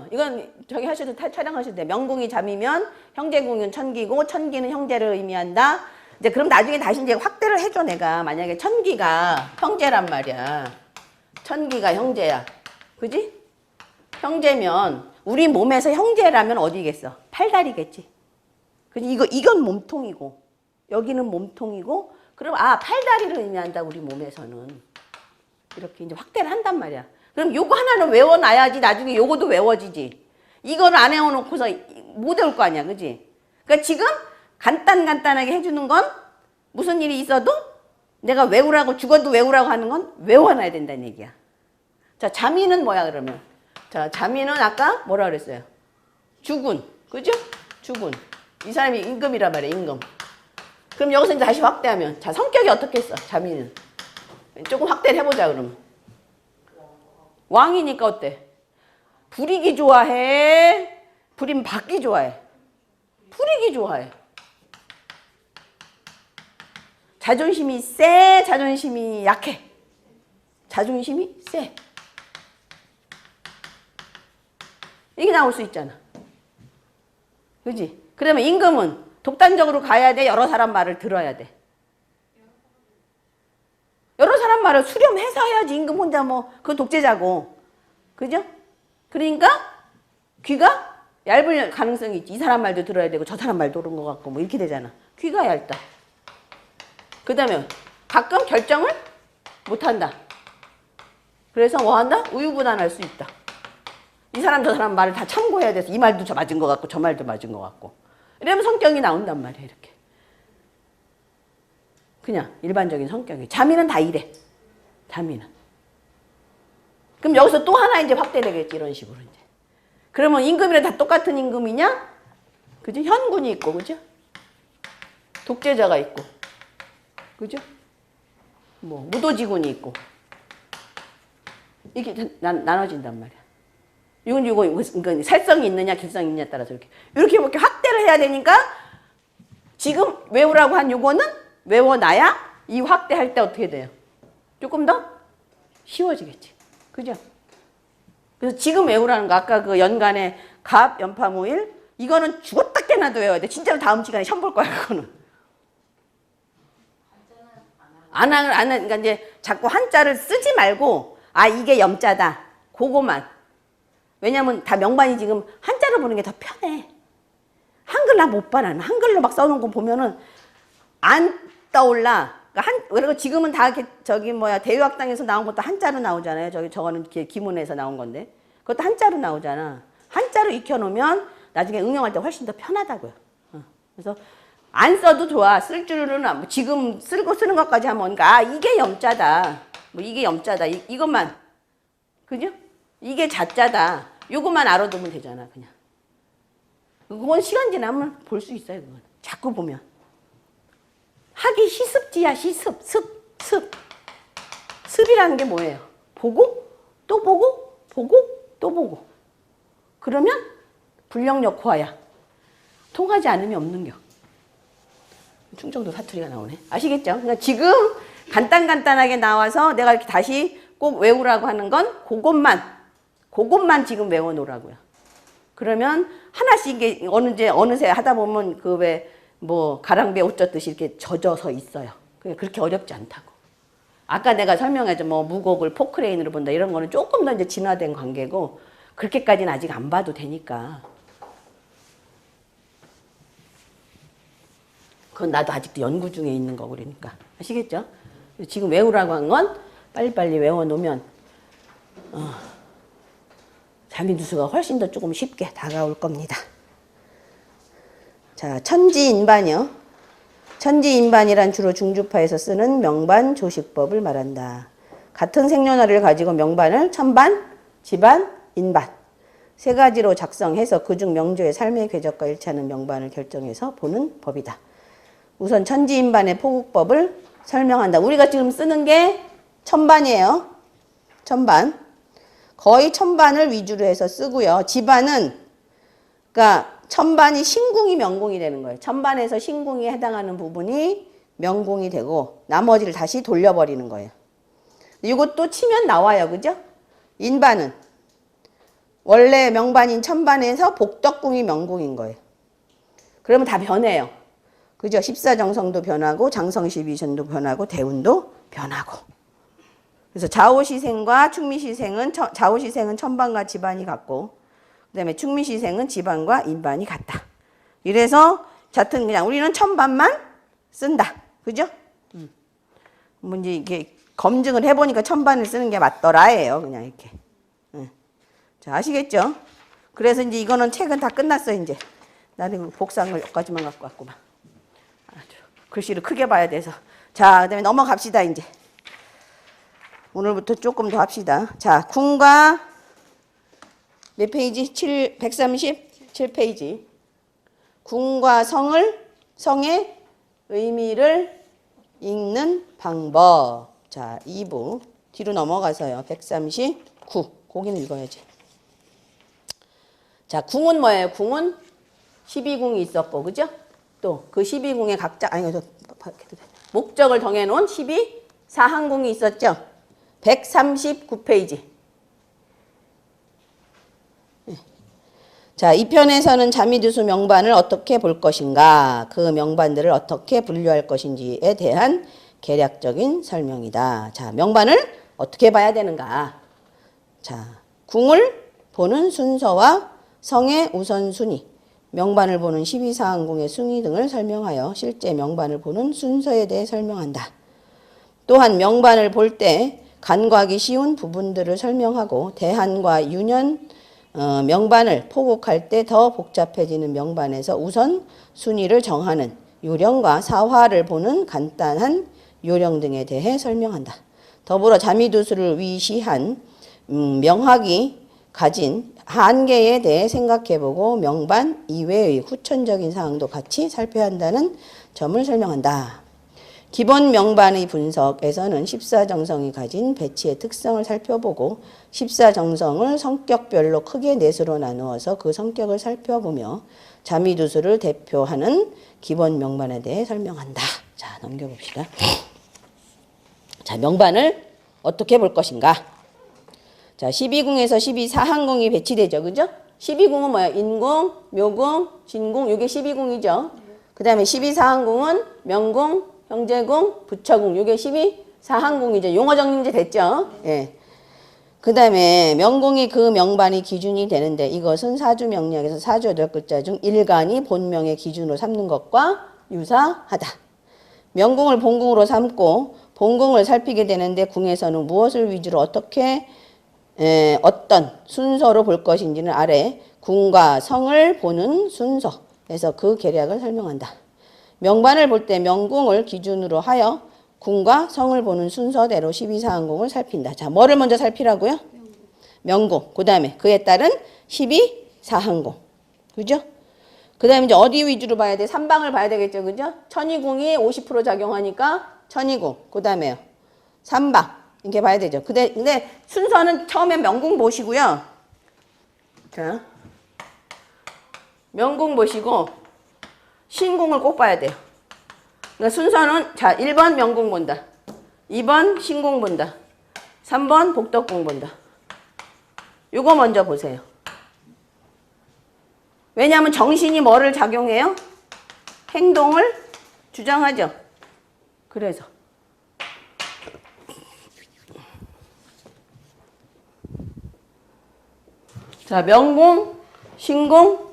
이건 저기 하셔도 촬영하셔도 돼. 명궁이 잠이면 형제궁은 천기고 천기는 형제를 의미한다. 이제 그럼 나중에 다시 이제 확대를 해줘 내가. 만약에 천기가 형제란 말이야. 천기가 형제야. 그지? 형제면 우리 몸에서 형제라면 어디겠어? 팔다리겠지. 그지? 이건 몸통이고 여기는 몸통이고 그럼 팔다리를 의미한다 우리 몸에서는. 이렇게 이제 확대를 한단 말이야. 그럼 요거 하나는 외워놔야지 나중에 요거도 외워지지. 이거를 안 외워놓고서 못 외울 거 아니야. 그지? 그러니까 지금 간단하게 해주는 건 무슨 일이 있어도 내가 외우라고 죽어도 외우라고 하는 건 외워놔야 된다는 얘기야. 자, 자미는 뭐야 그러면? 자, 자미는 아까 뭐라 그랬어요? 주군. 그죠? 주군. 이 사람이 임금이란 말이야. 임금. 그럼 여기서 이제 다시 확대하면 자, 성격이 어떻겠어? 자미는. 조금 확대를 해보자 그러면. 왕이니까 어때? 부리기 좋아해? 부림 받기 좋아해? 부리기 좋아해. 자존심이 세? 자존심이 약해? 자존심이 세. 이게 나올 수 있잖아. 그지? 그러면 임금은 독단적으로 가야 돼? 여러 사람 말을 들어야 돼? 여러 사람 말을 수렴해서 해야지. 임금 혼자 그건 독재자고. 그죠? 그러니까 귀가 얇을 가능성이 있지. 이 사람 말도 들어야 되고 저 사람 말도 옳은 것 같고 이렇게 되잖아. 귀가 얇다. 그 다음에 가끔 결정을 못한다. 그래서 뭐 한다? 우유부단할 수 있다. 이 사람 저 사람 말을 다 참고해야 돼서 이 말도 맞은 것 같고 저 말도 맞은 것 같고 이러면 성격이 나온단 말이야. 이렇게 그냥 일반적인 성격이. 자미는 다 이래. 자미는. 그럼 여기서 또 하나 이제 확대되겠지. 이런 식으로 이제. 그러면 임금이랑 다 똑같은 임금이냐? 그죠? 현군이 있고, 그죠? 독재자가 있고, 그죠? 무도지군이 있고. 이게 나눠진단 말이야. 이건 살성이 있느냐, 길성이 있느냐에 따라서 이렇게 확대를 해야 되니까 지금 외우라고 한 요거는 외워놔야 이 확대할 때 어떻게 돼요? 조금 더 쉬워지겠지. 그죠? 그래서 지금 외우라는 거 아까 그 연간에 갑, 연파, 무일 이거는 죽었다 깨나도 외워야 돼. 진짜로 다음 시간에 시험 볼 거야 그거는. 그러니까 이제 자꾸 한자를 쓰지 말고 이게 염자다. 그거만. 왜냐면 다 명반이 지금 한자로 보는 게 더 편해. 한글 나 못 봐 나는. 한글로 막 써놓은 거 보면은 안 떠올라. 그리고 지금은 다 이렇게 대유학당에서 나온 것도 한자로 나오잖아요. 저거는 기문에서 나온 건데. 그것도 한자로 나오잖아. 한자로 익혀놓으면 나중에 응용할 때 훨씬 더 편하다고요. 그래서 안 써도 좋아. 쓸 줄은 지금 쓰는 것까지 하면 이게 염자다. 이게 염자다. 이것만. 그죠? 이게 자자다. 요것만 알아두면 되잖아. 그냥. 그건 시간 지나면 볼 수 있어요. 그건. 자꾸 보면. 하기 시습지야. 시습. 습이라는 게 뭐예요? 보고 또 보고 보고 또 보고. 그러면 불령력 호화야. 통하지 않으면 없는 겨. 충청도 사투리가 나오네. 아시겠죠? 그러니까 지금 간단하게 나와서 내가 이렇게 다시 꼭 외우라고 하는 건 그것만 지금 외워놓으라고요. 그러면 하나씩 이게 어느새 하다 보면 가랑비에 옷 젖듯이 이렇게 젖어서 있어요. 그렇게 어렵지 않다고. 아까 내가 설명했죠. 무곡을 포크레인으로 본다. 이런 거는 조금 더 이제 진화된 관계고, 그렇게까지는 아직 안 봐도 되니까. 그건 나도 아직도 연구 중에 있는 거고, 그러니까. 아시겠죠? 지금 외우라고 한 건 빨리빨리 외워놓으면, 자미두수가 훨씬 더 조금 쉽게 다가올 겁니다. 자, 천지인반이요. 천지인반이란 주로 중주파에서 쓰는 명반 조식법을 말한다. 같은 생년월일을 가지고 명반을 천반, 지반, 인반 세 가지로 작성해서 그중 명조의 삶의 궤적과 일치하는 명반을 결정해서 보는 법이다. 우선 천지인반의 포국법을 설명한다. 우리가 지금 쓰는 게 천반이에요. 천반. 거의 천반을 위주로 해서 쓰고요. 지반은 그러니까 천반이 신궁이 명궁이 되는 거예요. 천반에서 신궁에 해당하는 부분이 명궁이 되고 나머지를 다시 돌려버리는 거예요. 이것도 치면 나와요. 그죠? 인반은 원래 명반인 천반에서 복덕궁이 명궁인 거예요. 그러면 다 변해요. 그죠? 십사정성도 변하고 장성십이전도 변하고 대운도 변하고. 그래서 좌우시생과 충미시생은 좌우시생은 천반과 지반이 같고 그다음에 충미시생은 지반과 인반이 같다. 이래서 같은 그냥 우리는 천반만 쓴다. 그죠? 뭐 이제 이게 검증을 해보니까 천반을 쓰는 게 맞더라예요. 그냥 이렇게. 자, 아시겠죠? 그래서 이제 이거는 책은 다 끝났어 이제. 나는 복사한 걸 여기까지만 갖고 왔구만. 글씨를 크게 봐야 돼서. 자, 그다음에 넘어갑시다 이제. 오늘부터 조금 더 합시다. 자, 궁과 몇 페이지? 137페이지. 궁과 성의 의미를 읽는 방법. 자, 2부. 뒤로 넘어가서요. 139. 거기는 읽어야지. 자, 궁은 뭐예요? 궁은 12궁이 있었고, 그죠? 또 그 12궁의 각자, 목적을 정해놓은 12사항궁이 있었죠? 139페이지. 자, 이 편에서는 자미두수 명반을 어떻게 볼 것인가, 그 명반들을 어떻게 분류할 것인지에 대한 개략적인 설명이다. 자, 명반을 어떻게 봐야 되는가? 자, 궁을 보는 순서와 성의 우선순위, 명반을 보는 12사항궁의 순위 등을 설명하여 실제 명반을 보는 순서에 대해 설명한다. 또한 명반을 볼 때 간과하기 쉬운 부분들을 설명하고 대한과 유년 명반을 포곡할 때 더 복잡해지는 명반에서 우선 순위를 정하는 요령과 사화를 보는 간단한 요령 등에 대해 설명한다. 더불어 자미두수를 위시한 명학이 가진 한계에 대해 생각해보고 명반 이외의 후천적인 사항도 같이 살펴야 한다는 점을 설명한다. 기본 명반의 분석에서는 14정성이 가진 배치의 특성을 살펴보고 14정성을 성격별로 크게 넷으로 나누어서 그 성격을 살펴보며 자미두수를 대표하는 기본 명반에 대해 설명한다. 자, 넘겨봅시다. 자, 명반을 어떻게 볼 것인가? 자, 12궁에서 12사항궁이 배치되죠. 그죠? 12궁은 뭐예요? 인궁, 묘궁, 진궁, 이게 12궁이죠. 그 다음에 12사항궁은 명궁, 형제궁, 부처궁, 이게 12사항궁이죠. 용어 정리 이제 됐죠? 예. 그 다음에 명궁이 그 명반이 기준이 되는데 이것은 사주명리학에서 사주 8글자 중 일간이 본명의 기준으로 삼는 것과 유사하다. 명궁을 본궁으로 삼고 본궁을 살피게 되는데 궁에서는 무엇을 위주로 어떤 순서로 볼 것인지는 아래 궁과 성을 보는 순서에서 그 계략을 설명한다. 명반을 볼 때 명궁을 기준으로 하여 궁과 성을 보는 순서대로 12사항궁을 살핀다. 자, 뭐를 먼저 살피라고요? 명궁. 그 다음에 그에 따른 12사항궁. 그죠? 그 다음에 이제 어디 위주로 봐야 돼? 3방을 봐야 되겠죠. 그죠? 천이궁이 50% 작용하니까 천이궁. 그 다음에요. 3방. 이렇게 봐야 되죠. 근데 순서는 처음에 명궁 보시고요. 자, 명궁 보시고 신궁을 꼭 봐야 돼요. 그러니까 순서는 자, 1번 명궁 본다. 2번 신궁 본다. 3번 복덕궁 본다. 요거 먼저 보세요. 왜냐하면 정신이 뭐를 작용해요? 행동을 주장하죠. 그래서 자, 명궁, 신궁,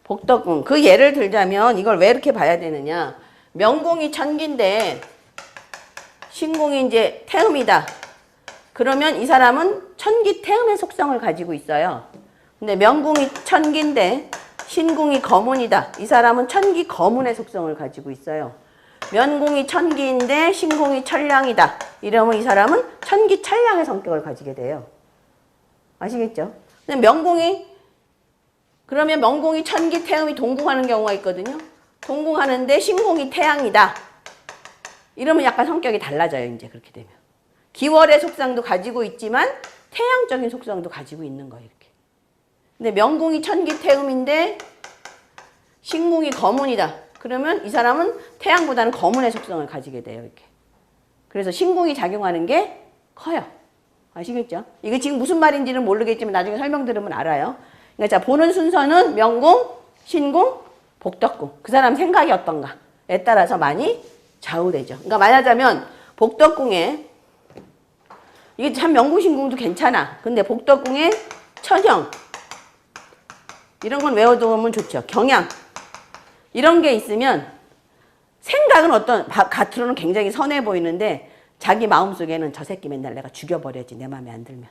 복덕궁. 그 예를 들자면 이걸 왜 이렇게 봐야 되느냐. 명궁이 천기인데 신궁이 이제 태음이다. 그러면 이 사람은 천기 태음의 속성을 가지고 있어요. 근데 명궁이 천기인데 신궁이 거문이다. 이 사람은 천기 거문의 속성을 가지고 있어요. 명궁이 천기인데 신궁이 천량이다. 이러면 이 사람은 천기 천량의 성격을 가지게 돼요. 아시겠죠? 그러면 명궁이 천기 태음이 동궁하는 경우가 있거든요. 동궁하는데 신궁이 태양이다. 이러면 약간 성격이 달라져요. 이제 그렇게 되면. 기월의 속성도 가지고 있지만 태양적인 속성도 가지고 있는 거예요. 이렇게. 근데 명궁이 천기 태음인데 신궁이 거문이다. 그러면 이 사람은 태양보다는 거문의 속성을 가지게 돼요. 이렇게. 그래서 신궁이 작용하는 게 커요. 아시겠죠? 이게 지금 무슨 말인지는 모르겠지만 나중에 설명 들으면 알아요. 그러니까 자, 보는 순서는 명궁, 신궁, 복덕궁. 그 사람 생각이 어떤가에 따라서 많이 좌우되죠. 그러니까 말하자면 복덕궁에 이게 참 명궁, 신궁도 괜찮아. 근데 복덕궁에 천형 이런 건 외워두면 좋죠. 경양 이런 게 있으면 생각은 어떤 겉으로는 굉장히 선해 보이는데 자기 마음속에는 저 새끼 맨날 내가 죽여버려야지 내 마음에 안 들면.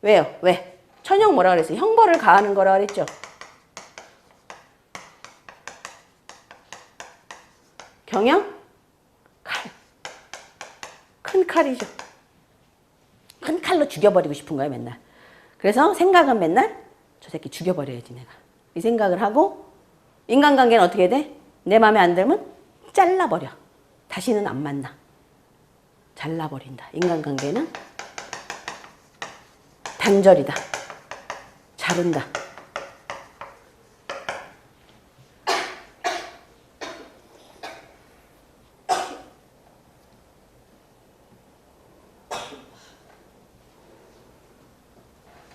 왜요? 왜? 천형 뭐라 그랬어요? 형벌을 가하는 거라 그랬죠. 경영? 칼. 큰 칼이죠. 큰 칼로 죽여버리고 싶은 거예요 맨날. 그래서 생각은 맨날 저 새끼 죽여버려야지 내가. 이 생각을 하고 인간관계는 어떻게 돼? 내 마음에 안 들면 잘라버려. 다시는 안 만나. 잘라버린다. 인간관계는 단절이다. 자른다.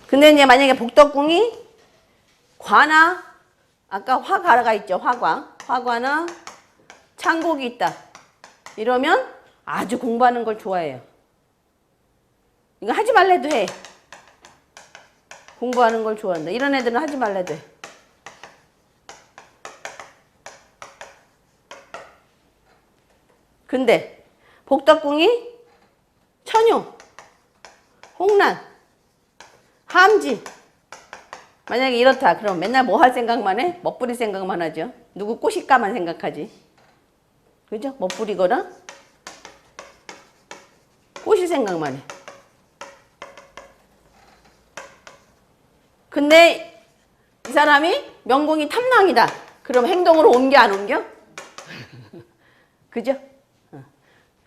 근데 이제 만약에 복덕궁이 과나 아까 화가가 있죠. 화과나 창곡이 있다. 이러면 아주 공부하는 걸 좋아해요. 이거 하지 말래도 해. 공부하는 걸 좋아한다. 이런 애들은 하지 말래도 해. 근데 복덕궁이 천유, 홍란, 함지 만약에 이렇다. 그럼 맨날 뭐 할 생각만 해? 멋부릴 생각만 하죠. 누구 꼬실까만 생각하지. 그죠? 멋부리거나 꼬실 생각만 해. 근데 이 사람이 명궁이 탐랑이다. 그럼 행동으로 옮겨 안 옮겨? 그죠?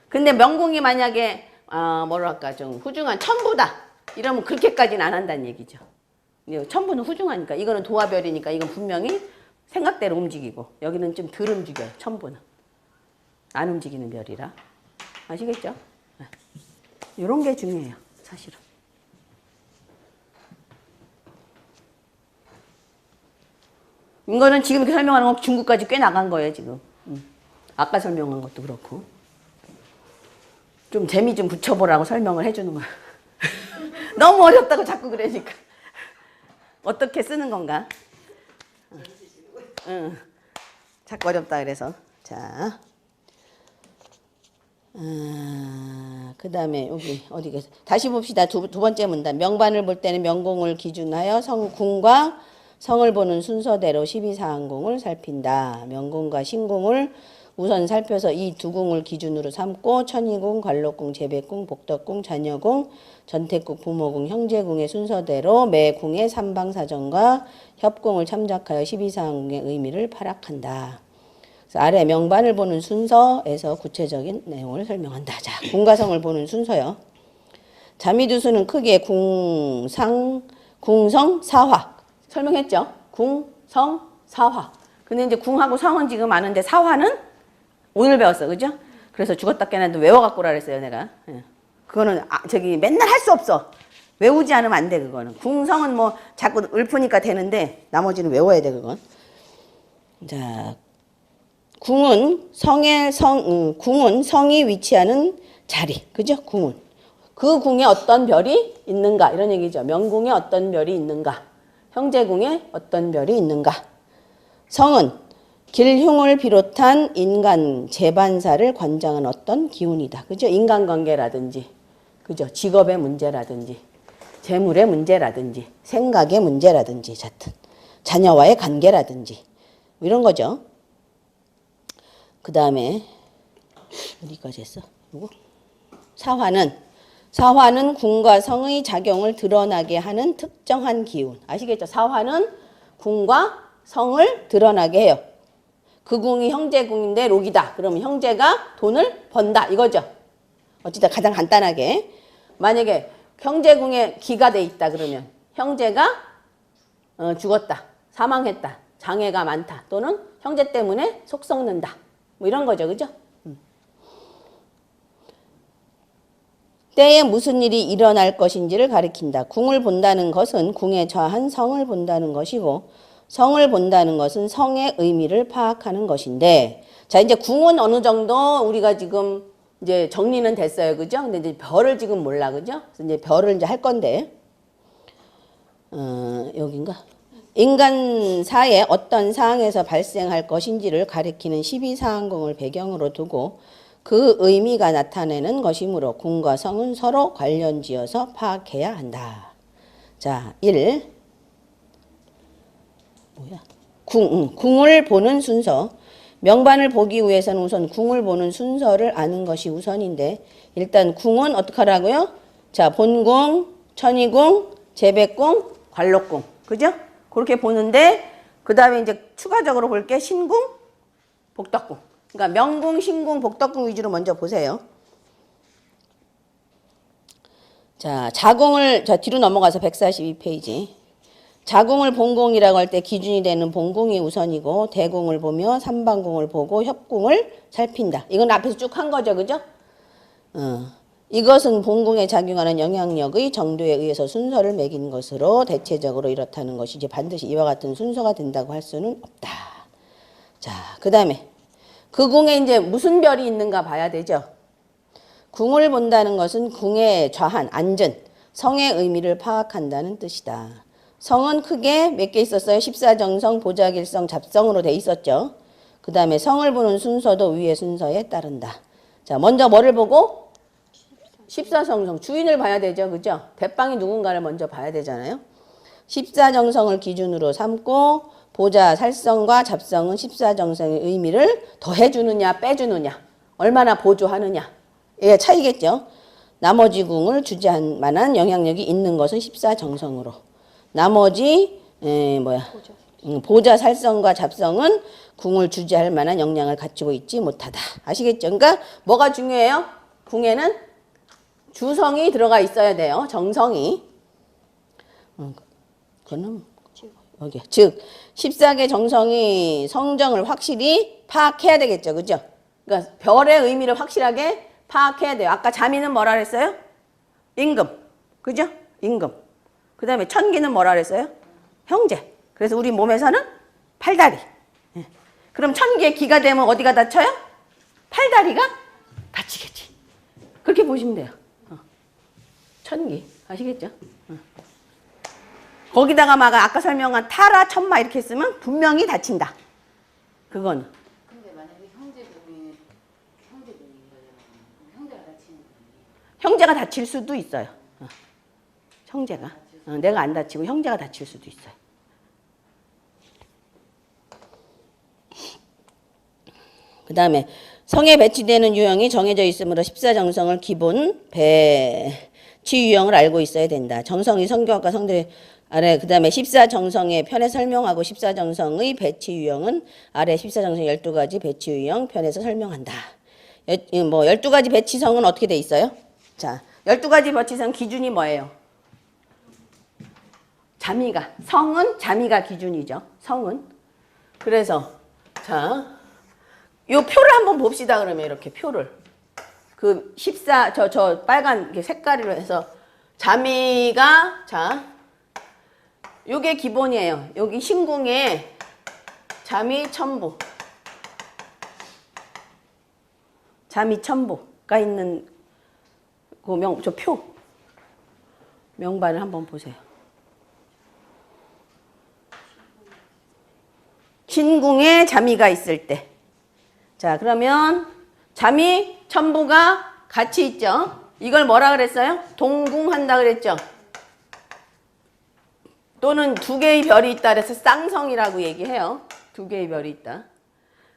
근데 명궁이 만약에 뭐랄까 좀 후중한 천부다. 이러면 그렇게까지는 안 한다는 얘기죠. 천부는 후중하니까 이거는 도화별이니까 이건 분명히 생각대로 움직이고 여기는 좀 덜 움직여요. 천부는. 안 움직이는 별이라. 아시겠죠? 이런 게 중요해요. 사실은. 이거는 지금 이렇게 설명하는 건 중국까지 꽤 나간 거예요. 지금. 아까 설명한 것도 그렇고. 좀 재미 좀 붙여보라고 설명을 해주는 거야. 너무 어렵다고 자꾸 그러니까. 어떻게 쓰는 건가? 응. 자꾸 어렵다 그래서. 자. 그 다음에 여기 어디가 다시 봅시다. 두 번째 문단. 명반을 볼 때는 명궁을 기준하여 궁과 성을 보는 순서대로 12사항궁을 살핀다. 명궁과 신궁을 우선 살펴서 이 두 궁을 기준으로 삼고 천희궁, 관록궁, 재백궁, 복덕궁, 자녀궁, 전택궁, 부모궁, 형제궁의 순서대로 매 궁의 삼방사정과 협궁을 참작하여 12사항궁의 의미를 파악한다. 아래 명반을 보는 순서에서 구체적인 내용을 설명한다. 자, 궁과 성을 보는 순서요. 자미두수는 크게 궁성, 사화. 설명했죠? 궁, 성, 사화. 근데 이제 궁하고 성은 지금 아는데 사화는 오늘 배웠어. 그죠? 그래서 죽었다 깨나도 외워갖고 오라 그랬어요, 내가. 그거는 맨날 할 수 없어. 외우지 않으면 안 돼, 그거는. 궁성은 뭐 자꾸 읊으니까 되는데 나머지는 외워야 돼, 그건. 자, 궁은 성이 위치하는 자리. 그죠? 궁은. 그 궁에 어떤 별이 있는가. 이런 얘기죠. 명궁에 어떤 별이 있는가. 형제궁에 어떤 별이 있는가. 성은 길흉을 비롯한 인간 재반사를 관장한 어떤 기운이다. 그죠? 인간관계라든지, 그죠? 직업의 문제라든지, 재물의 문제라든지, 생각의 문제라든지, 자녀와의 관계라든지, 뭐 이런 거죠. 그 다음에 어디까지 했어? 이거? 사화는 궁과 성의 작용을 드러나게 하는 특정한 기운. 아시겠죠? 사화는 궁과 성을 드러나게 해요. 그 궁이 형제궁인데 록이다. 그러면 형제가 돈을 번다. 이거죠. 어쨌든 가장 간단하게. 만약에 형제궁에 기가 돼 있다. 그러면 형제가 죽었다. 사망했다. 장애가 많다. 또는 형제 때문에 속 썩는다. 뭐 이런 거죠. 그죠? 때에 무슨 일이 일어날 것인지를 가리킨다. 궁을 본다는 것은 궁에 처한 성을 본다는 것이고 성을 본다는 것은 성의 의미를 파악하는 것인데 자 이제 궁은 어느 정도 우리가 지금 이제 정리는 됐어요. 그죠? 근데 이제 별을 지금 몰라. 그죠? 그래서 이제 별을 이제 할 건데 여긴가? 인간사의 어떤 사항에서 발생할 것인지를 가리키는 12사항궁을 배경으로 두고 그 의미가 나타내는 것이므로 궁과 성은 서로 관련지어서 파악해야 한다. 자, 1. 뭐야? 궁을 보는 순서. 명반을 보기 위해서는 우선 궁을 보는 순서를 아는 것이 우선인데 일단 궁은 어떻게 하라고요? 자, 본궁, 천의궁, 재백궁, 관록궁. 그죠? 그렇게 보는데 그 다음에 이제 추가적으로 볼 게 신궁, 복덕궁. 그러니까 명궁, 신궁, 복덕궁 위주로 먼저 보세요. 자, 자궁을 자 뒤로 넘어가서 142페이지. 자궁을 본궁이라고 할 때 기준이 되는 본궁이 우선이고 대궁을 보며 삼방궁을 보고 협궁을 살핀다. 이건 앞에서 쭉 한 거죠. 그죠? 이것은 본궁에 작용하는 영향력의 정도에 의해서 순서를 매긴 것으로 대체적으로 이렇다는 것이지 반드시 이와 같은 순서가 된다고 할 수는 없다. 자, 그 다음에 그 궁에 이제 무슨 별이 있는가 봐야 되죠. 궁을 본다는 것은 궁에 좌한, 앉은 성의 의미를 파악한다는 뜻이다. 성은 크게 몇 개 있었어요? 십사정성, 보자길성, 잡성으로 돼 있었죠. 그 다음에 성을 보는 순서도 위의 순서에 따른다. 자, 먼저 뭐를 보고? 십사정성, 주인을 봐야 되죠. 그죠? 대빵이 누군가를 먼저 봐야 되잖아요. 십사정성을 기준으로 삼고 보자, 살성과 잡성은 십사정성의 의미를 더해주느냐 빼주느냐 얼마나 보조하느냐 의 차이겠죠. 나머지 궁을 주재할 만한 영향력이 있는 것은 십사정성으로 나머지 보자, 살성과 잡성은 궁을 주재할 만한 영향을 갖추고 있지 못하다. 아시겠죠? 그러니까 뭐가 중요해요? 궁에는 주성이 들어가 있어야 돼요. 정성이. 그거는 여기 즉 14개 정성이 성정을 확실히 파악해야 되겠죠. 그죠? 그러니까 별의 의미를 확실하게 파악해야 돼요. 아까 자미는 뭐라 그랬어요? 임금. 그죠? 임금. 그 다음에 천기는 뭐라 그랬어요? 형제. 그래서 우리 몸에서는 팔다리. 그럼 천기의 기가 되면 어디가 다쳐요? 팔다리가 다치겠지. 그렇게 보시면 돼요. 천기. 아시겠죠? 거기다가 막 아까 설명한 타라, 천마 이렇게 쓰면 분명히 다친다. 그거는. 근데 만약에 형제가 다치는 거예요. 형제가 다칠 수도 있어요. 형제가. 내가 안 다치고 형제가 다칠 수도 있어요. 그 다음에 성에 배치되는 유형이 정해져 있으므로 십사정성을 기본 배치 유형을 알고 있어야 된다. 정성이 성격과 성들의 아래 그 다음에 십사정성의 편에 설명하고 십사정성의 배치 유형은 아래 십사정성 12가지 배치 유형 편에서 설명한다. 12가지 배치성은 어떻게 돼 있어요? 자, 12가지 배치성 기준이 뭐예요? 자미가. 성은 자미가 기준이죠. 성은. 그래서 자, 요 표를 한번 봅시다. 그러면 이렇게 표를. 그 14, 저 빨간 색깔로 해서 자미가 자, 요게 기본이에요. 여기 신궁에 자미 천부. 자미 천부가 있는 그 저 표. 명반을 한번 보세요. 신궁에 자미가 있을 때. 자, 그러면 자미 천부가 같이 있죠. 이걸 뭐라 그랬어요? 동궁한다 그랬죠. 또는 두 개의 별이 있다 그래서 쌍성이라고 얘기해요. 두 개의 별이 있다.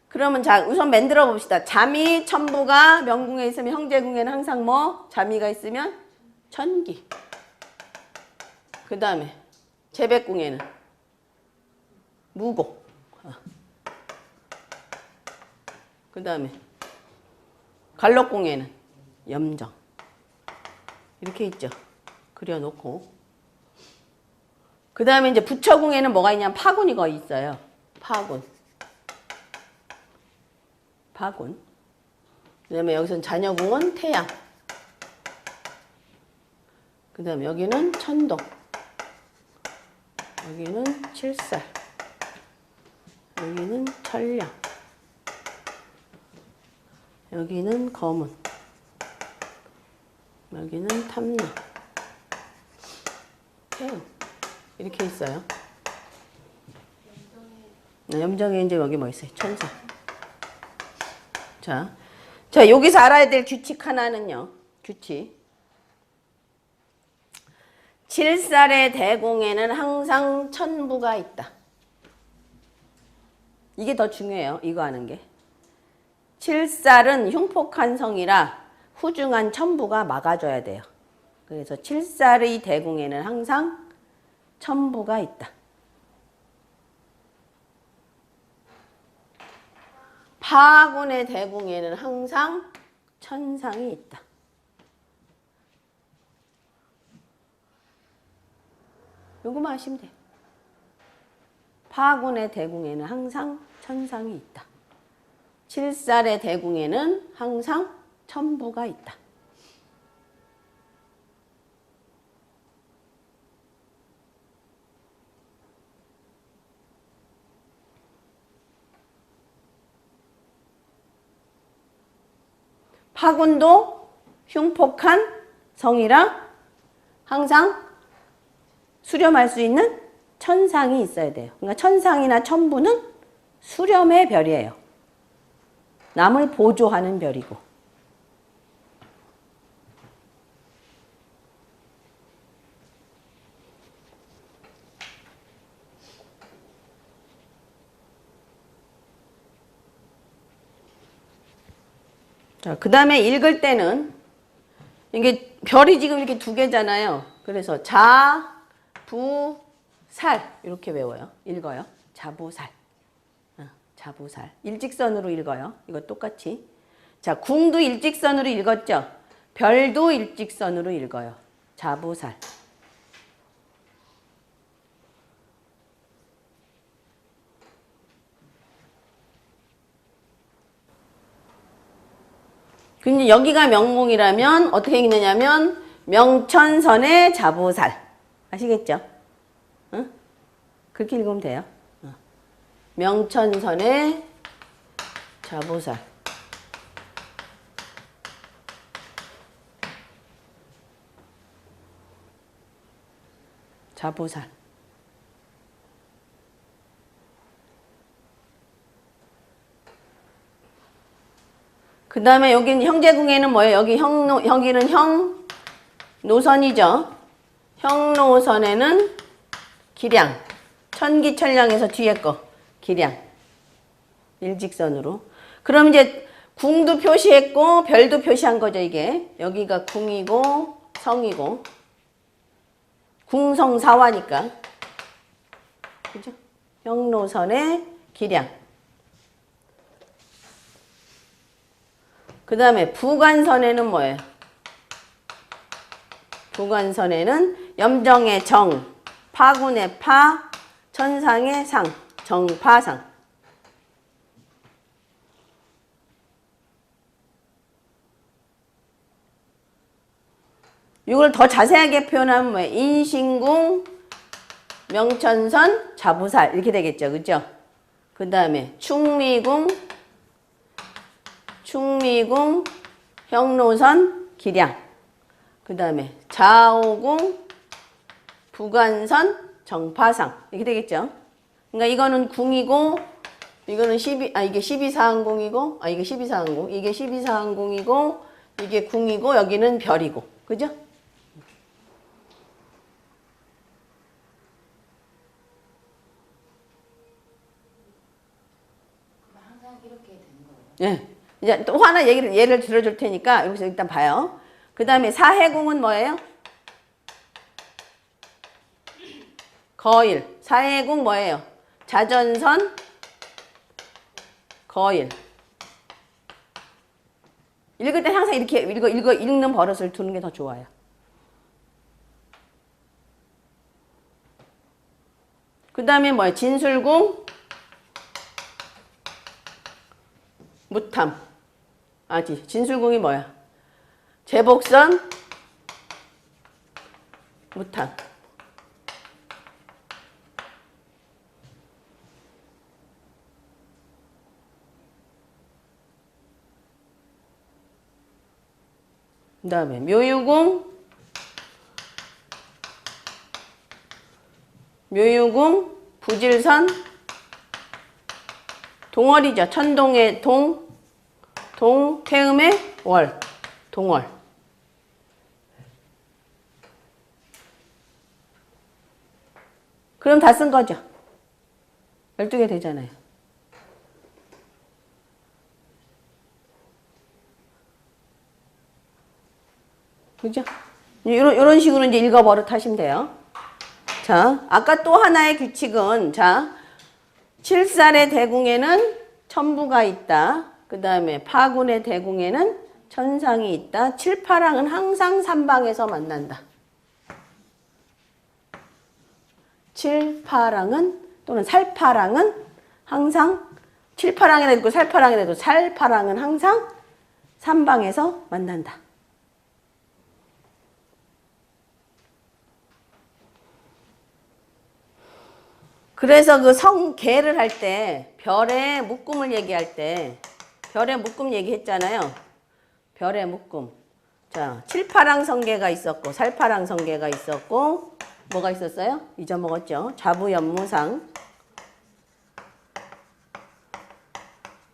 그러면 자, 우선 만들어 봅시다. 자미 천부가 명궁에 있으면 형제궁에는 항상 뭐? 자미가 있으면 천기. 그 다음에 재백궁에는 무고. 그 다음에 갈록궁에는 염정. 이렇게 있죠. 그려놓고. 그 다음에 이제 부처궁에는 뭐가 있냐면 파군이 거의 있어요. 파군. 파군. 그 다음에 여기서는 자녀궁은 태양. 그 다음에 여기는 천동. 여기는 칠살. 여기는 천량. 여기는 검은. 여기는 탐나. 이렇게 있어요. 염정에 이제 여기 뭐 있어요? 천사. 자, 여기서 알아야 될 규칙 하나는요. 규칙. 칠살의 대공에는 항상 천부가 있다. 이게 더 중요해요. 이거 하는 게. 칠살은 흉폭한 성이라 후중한 천부가 막아줘야 돼요. 그래서 칠살의 대공에는 항상 천부가 있다. 파군의 대공에는 항상 천상이 있다. 요거만 하시면 돼요. 파군의 대공에는 항상 천상이 있다. 칠살의 대공에는 항상 천부가 있다. 파군도 흉폭한 성이라 항상 수렴할 수 있는 천상이 있어야 돼요. 그러니까 천상이나 천부는 수렴의 별이에요. 남을 보조하는 별이고. 자, 그 다음에 읽을 때는 이게 별이 지금 이렇게 두 개잖아요. 그래서 자, 부, 살 이렇게 외워요. 읽어요. 자부살. 자부살. 일직선으로 읽어요. 이거 똑같이. 자, 궁도 일직선으로 읽었죠? 별도 일직선으로 읽어요. 자부살. 근데 여기가 명몽이라면 어떻게 읽느냐면 명천선의 자부살. 아시겠죠? 응? 그렇게 읽으면 돼요. 명천선의 자부살. 자부살. 그 다음에 여기는 형제궁에는 뭐예요? 여기는 형 노선이죠. 형 노선에는 기량. 천기천량에서 뒤에 거. 기량. 일직선으로. 그럼 이제 궁도 표시했고 별도 표시한 거죠, 이게. 여기가 궁이고 성이고. 궁성사화니까. 그죠? 형 노선의 기량. 그 다음에 부관선에는 뭐예요? 부관선에는 염정의 정, 파군의 파, 천상의 상, 정파상. 이걸 더 자세하게 표현하면 뭐예요? 인신궁, 명천선, 자부살 이렇게 되겠죠. 그죠? 그 다음에 충미궁, 형노선, 기량. 그 다음에 자오궁, 부관선, 정파상 이렇게 되겠죠. 그러니까 이거는 궁이고 이거는 이게 12사항궁이고 이게 12사항궁 이게 12사항궁이고 이게 궁이고 여기는 별이고. 그죠? 항상 이렇게 되는 거예요. 네. 이제 또 하나 예를 들어줄 테니까 여기서 일단 봐요. 그 다음에 사해궁은 뭐예요? 거일. 사해궁 뭐예요? 자전선, 거일. 읽을 때 항상 이렇게 읽는 버릇을 두는 게 더 좋아요. 그 다음에 뭐예요? 진술궁, 무탐. 진술궁이 뭐야? 제복선, 무탕. 그 다음에 묘유궁, 부질선, 동월이죠. 천동의 태음의 월, 동월. 그럼 다 쓴 거죠. 12개 되잖아요. 그죠? 이런 식으로 이제 읽어버릇 하시면 돼요. 자, 아까 또 하나의 규칙은, 자, 칠살의 대궁에는 천부가 있다. 그 다음에 파군의 대궁에는 천상이 있다. 칠파랑은 항상 삼방에서 만난다. 칠파랑은 또는 살파랑은 항상 칠파랑이라 있고 살파랑이라 해도 살파랑은 항상 삼방에서 만난다. 그래서 그 성계를 할 때 별의 묶음을 얘기할 때 별의 묶음 얘기했잖아요. 별의 묶음. 자, 칠파랑 성계가 있었고 살파랑 성계가 있었고 뭐가 있었어요? 잊어먹었죠. 자부연무상,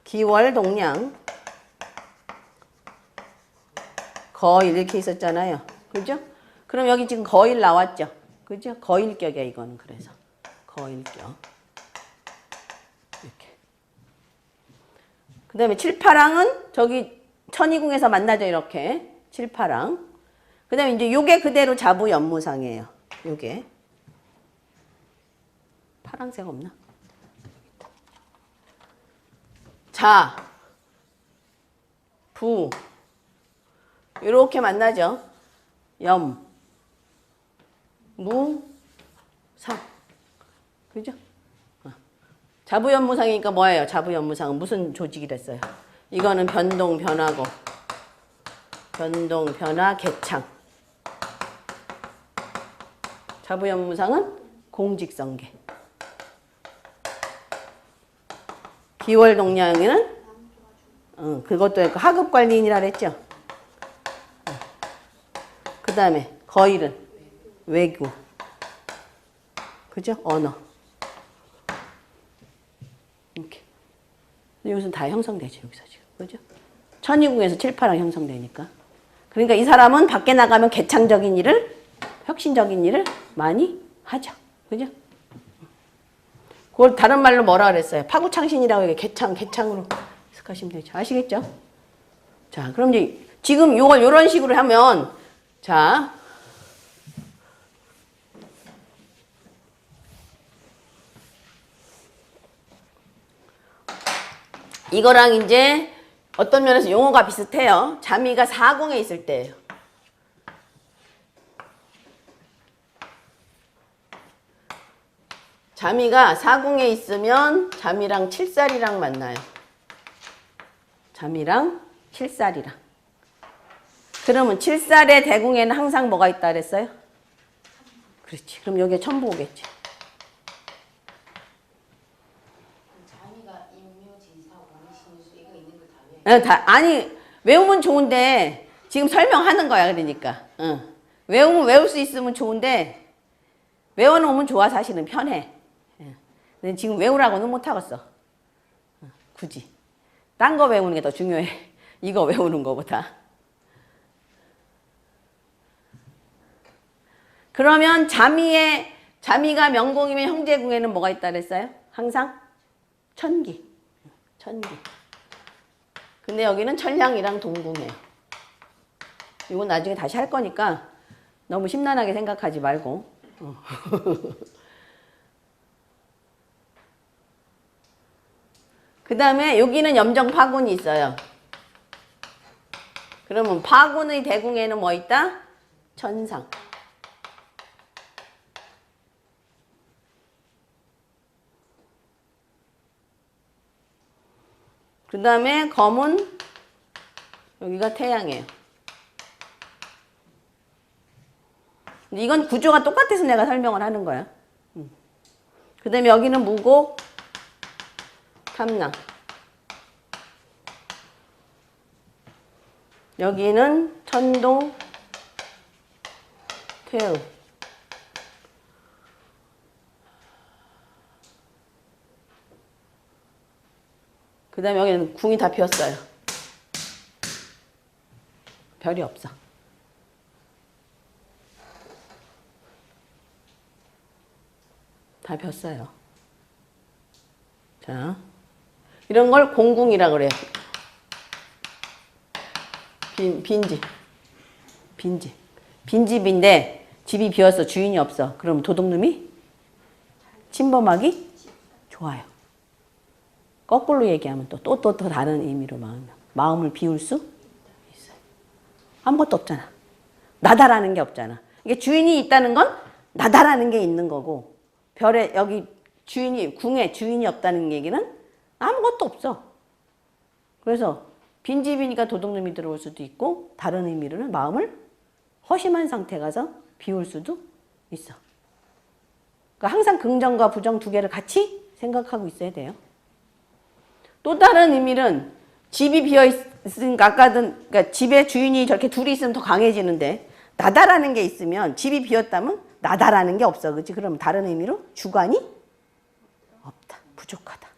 기월동량, 거일 이렇게 있었잖아요. 그죠? 그럼 여기 지금 거일 나왔죠. 그죠? 거일격이야 이거는. 그래서 거일격. 이렇게. 그 다음에 칠파랑은 저기 천이궁에서 만나죠. 이렇게. 칠파랑. 그 다음에 이제 요게 그대로 자부연무상이에요. 요게. 파랑색 없나? 자, 부. 요렇게 만나죠. 염, 무, 상. 그죠? 자부연무상이니까 뭐예요? 자부연무상은 무슨 조직이 됐어요? 이거는 변동, 변화고. 변동, 변화, 개창. 자부연무상은 공직성계. 기월동량에는 그것도 있고 하급관리인이라 그랬죠. 그 다음에 거일은 외구. 그죠? 언어. 이렇게. 여기서 다 형성되죠. 여기서 지금. 그죠? 천이궁에서 칠파랑 형성되니까. 그러니까 이 사람은 밖에 나가면 개창적인 일을, 혁신적인 일을 많이 하죠. 그죠? 그걸 다른 말로 뭐라 그랬어요? 파구창신이라고 이게 개창으로 해석하시면 되죠. 아시겠죠? 자, 그럼 이제 지금 요걸 요런 식으로 하면, 자, 이거랑 이제 어떤 면에서 용어가 비슷해요. 자미가 사궁에 있을 때예요. 자미가 사궁에 있으면 자미랑 칠살이랑 만나요. 자미랑 칠살이랑. 그러면 칠살의 대궁에는 항상 뭐가 있다 그랬어요? 그렇지. 그럼 여기에 천부 오겠지. 자미가 임묘진사 원신수 이거 있는 걸 다 외워. 아니 외우면 좋은데 지금 설명하는 거야. 그러니까 외우면 외울 수 있으면 좋은데 외워놓으면 좋아. 사실은 편해. 근데 지금 외우라고는 못하겠어. 굳이 딴 거 외우는 게 더 중요해. 이거 외우는 거보다. 그러면 자미가 명궁이면 형제궁에는 뭐가 있다 그랬어요? 항상 천기. 근데 여기는 천량이랑 동궁이에요. 이건 나중에 다시 할 거니까 너무 심란하게 생각하지 말고. 그 다음에 여기는 염정파군이 있어요. 그러면 파군의 대궁에는 뭐 있다? 천상. 그 다음에 검은 여기가 태양이에요. 이건 구조가 똑같아서 내가 설명을 하는 거야. 그 다음에 여기는 무고, 탐낭. 여기는 천도, 태우. 그 다음에 여기는 궁이 다 피었어요. 별이 없어. 다 폈어요. 자, 이런 걸 공궁이라 그래요. 빈집. 빈집인데 집이 비어서 주인이 없어. 그럼 도둑놈이 침범하기 좋아요. 거꾸로 얘기하면 또 다른 의미로 마음을 비울 수 있어요. 아무것도 없잖아. 나다라는 게 없잖아. 이게 주인이 있다는 건 나다라는 게 있는 거고, 별에 여기 주인이, 궁에 주인이 없다는 얘기는 아무것도 없어. 그래서 빈집이니까 도둑놈이 들어올 수도 있고, 다른 의미로는 마음을 허심한 상태 가서 비울 수도 있어. 그러니까 항상 긍정과 부정 두 개를 같이 생각하고 있어야 돼요. 또 다른 의미는 집이 비어 있으니까 아까든, 그러니까 집에 주인이 저렇게 둘이 있으면 더 강해지는데, 나다라는 게 있으면, 집이 비었다면 나다라는 게 없어. 그렇지? 그럼 다른 의미로 주관이 없다. 부족하다.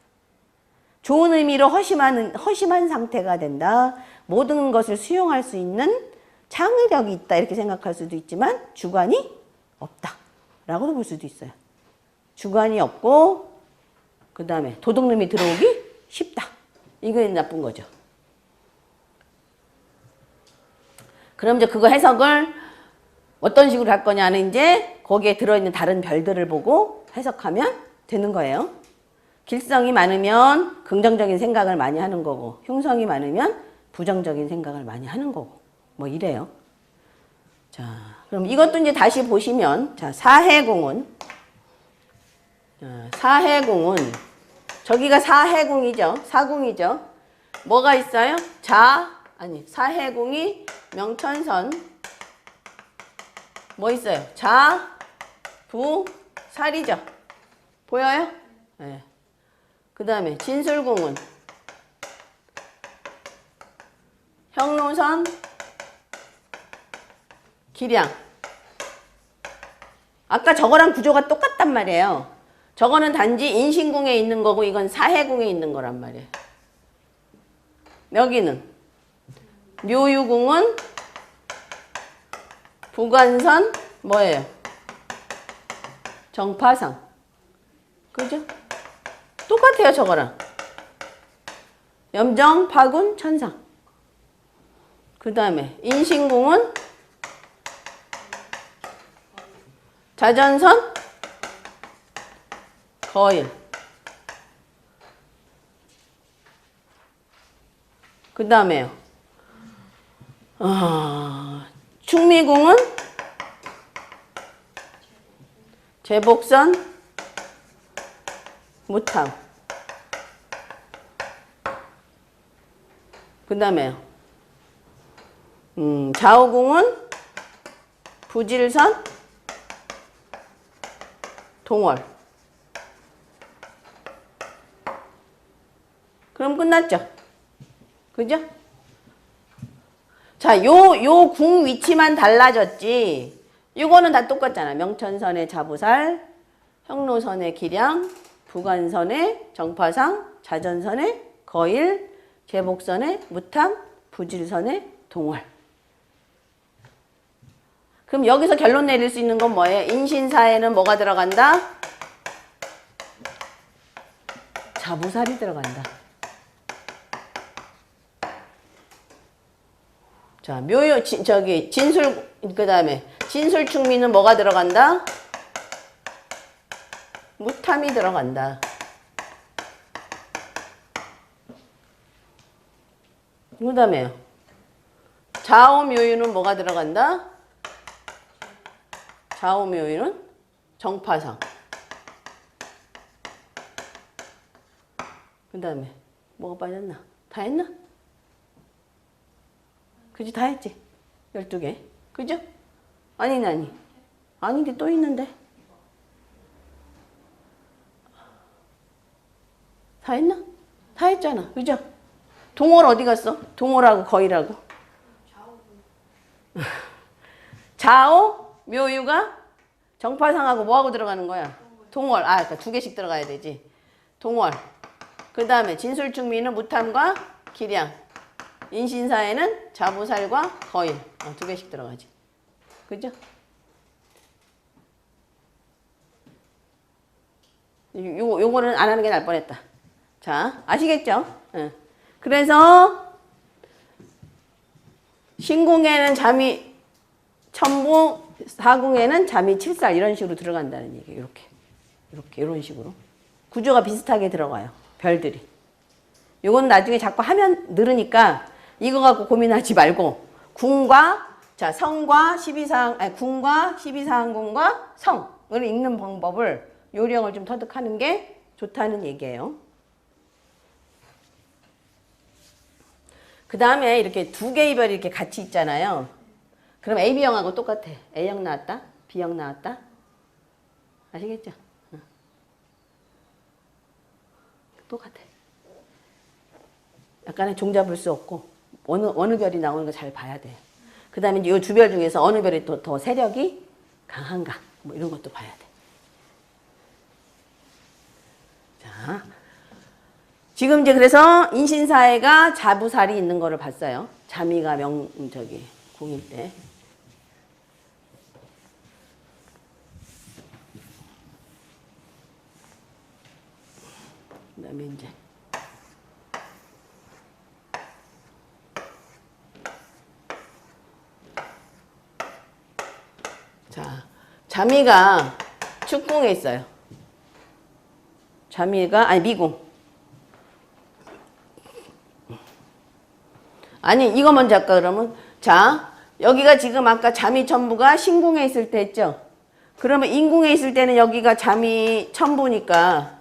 좋은 의미로 허심한 상태가 된다. 모든 것을 수용할 수 있는 창의력이 있다. 이렇게 생각할 수도 있지만 주관이 없다. 라고도 볼 수도 있어요. 주관이 없고 그 다음에 도둑놈이 들어오기 쉽다. 이게 나쁜 거죠. 그럼 이제 그거 해석을 어떤 식으로 할 거냐는 이제 거기에 들어있는 다른 별들을 보고 해석하면 되는 거예요. 길성이 많으면 긍정적인 생각을 많이 하는 거고, 흉성이 많으면 부정적인 생각을 많이 하는 거고, 뭐 이래요. 자, 그럼 이것도 이제 다시 보시면, 자, 사해궁은, 저기가 사해궁이죠. 사궁이죠. 뭐가 있어요? 사해궁이 명천선, 뭐 있어요? 자, 부, 살이죠. 보여요? 네. 그 다음에 진술궁은 형노선, 기량. 아까 저거랑 구조가 똑같단 말이에요. 저거는 단지 인신궁에 있는 거고 이건 사해궁에 있는 거란 말이에요. 여기는 묘유궁은 부관선 뭐예요? 정파상. 그죠? 똑같아요, 저거랑. 염정, 파군, 천상. 그 다음에 인신궁은 자전선, 거일. 그 다음에요. 충미궁은 제복선, 무탐. 그 다음에요. 좌우궁은 부질선, 동월. 그럼 끝났죠? 그죠? 자, 요 궁 위치만 달라졌지. 요거는 다 똑같잖아. 명천선의 자부살, 형노선의 기량, 부관선의 정파상, 자전선의 거일, 제복선의 무탐, 부질선의 동월. 그럼 여기서 결론 내릴 수 있는 건 뭐예요? 인신사에는 뭐가 들어간다? 자부살이 들어간다. 자, 진술, 그 다음에 진술충미는 뭐가 들어간다? 무탐이 들어간다. 그 다음에요. 좌오묘유는 뭐가 들어간다? 좌오묘유는 정파상. 그 다음에 뭐가 빠졌나? 다 했나? 그지? 다 했지? 12개. 그죠? 아니. 아닌데 또 있는데. 다 했나? 다 했잖아. 그죠? 동월 어디 갔어? 동월하고 거의라고. 좌오, 묘유가 정파상하고 뭐하고 들어가는 거야? 동월. 아, 그러니까 두 개씩 들어가야 되지. 동월. 그 다음에 진술충미는 무탐과 기량. 인신사에는 자부살과 거인. 두 개씩 들어가지. 그죠? 요거는 안 하는 게 나을 뻔했다. 자, 아시겠죠? 응. 그래서 신궁에는 잠이 천부, 사궁에는 잠이 칠살 이런 식으로 들어간다는 얘기예요. 이렇게 이런 식으로 구조가 비슷하게 들어가요. 별들이. 요건 나중에 자꾸 하면 늘으니까 이거 갖고 고민하지 말고 궁과 자 성과 12사항 아니 궁과 12사항궁과 성을 읽는 방법을 요령을 좀 터득하는 게 좋다는 얘기예요. 그 다음에 이렇게 두 개의 별이 이렇게 같이 있잖아요. 그럼 A, B형하고 똑같아. A형 나왔다, B형 나왔다. 아시겠죠? 똑같아. 약간의 종잡을 수 없고 어느 별이 나오는 거 잘 봐야 돼요. 그 다음에 이 두 별 중에서 어느 별이 더 세력이 강한가 뭐 이런 것도 봐야 돼. 자, 지금 이제 그래서 인신사회가 자부살이 있는 거를 봤어요. 자미가 궁일 때. 그 다음에 이제 자, 자미가 축궁에 있어요. 자미가 아니 미궁. 아니 이거 먼저 할까 그러면 자 여기가 지금 아까 자미 천부가 신궁에 있을 때 했죠. 그러면 인궁에 있을 때는 여기가 자미 천부니까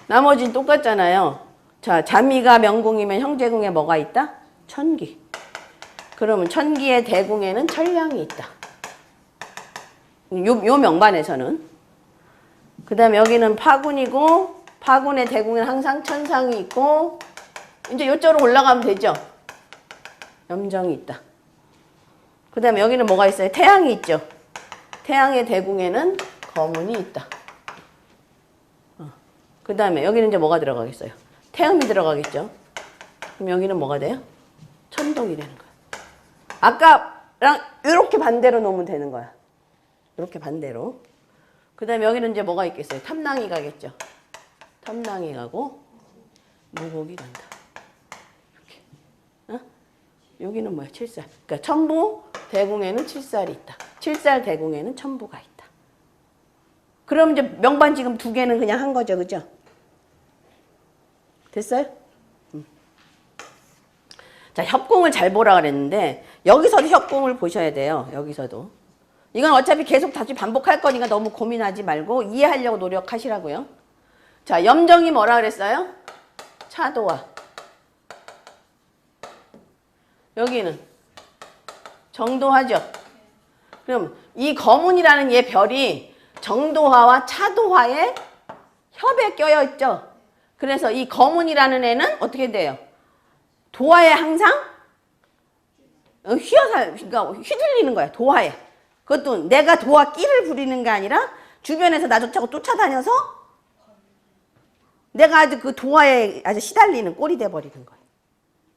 나머지는 똑같잖아요. 자 자미가 명궁이면 형제궁에 뭐가 있다? 천기. 그러면 천기의 대궁에는 천량이 있다. 요 명반에서는. 그 다음에 여기는 파군이고 파군의 대궁에는 항상 천상이 있고 이제 요쪽으로 올라가면 되죠. 염정이 있다. 그 다음에 여기는 뭐가 있어요? 태양이 있죠. 태양의 대궁에는 거문이 있다. 그 다음에 여기는 이제 뭐가 들어가겠어요? 태음이 들어가겠죠. 그럼 여기는 뭐가 돼요? 천동이 되는 거야. 아까랑 이렇게 반대로 놓으면 되는 거야. 이렇게 반대로. 그 다음에 여기는 이제 뭐가 있겠어요? 탐낭이 가겠죠. 탐낭이 가고 무곡이 간다. 이렇게. 여기는 뭐야? 칠살. 그러니까 천부 대궁에는 칠살이 있다. 칠살 대궁에는 천부가 있다. 그럼 이제 명반 지금 두 개는 그냥 한 거죠. 그죠? 됐어요? 자, 협궁을 잘 보라 그랬는데 여기서도 협궁을 보셔야 돼요. 여기서도. 이건 어차피 계속 다시 반복할 거니까 너무 고민하지 말고 이해하려고 노력하시라고요. 자, 염정이 뭐라 그랬어요? 차도화. 여기는 정도화죠. 그럼 이 거문이라는 얘 별이 정도화와 차도화의 협에 껴여 있죠. 그래서 이 거문이라는 애는 어떻게 돼요? 도화에 항상 그러니까 휘둘리는 거야. 도화에. 그것도 내가 도화 끼를 부리는 게 아니라 주변에서 나조차고 쫓아다녀서 내가 아주 그 도화에 아주 시달리는 꼴이 돼버리는 거야.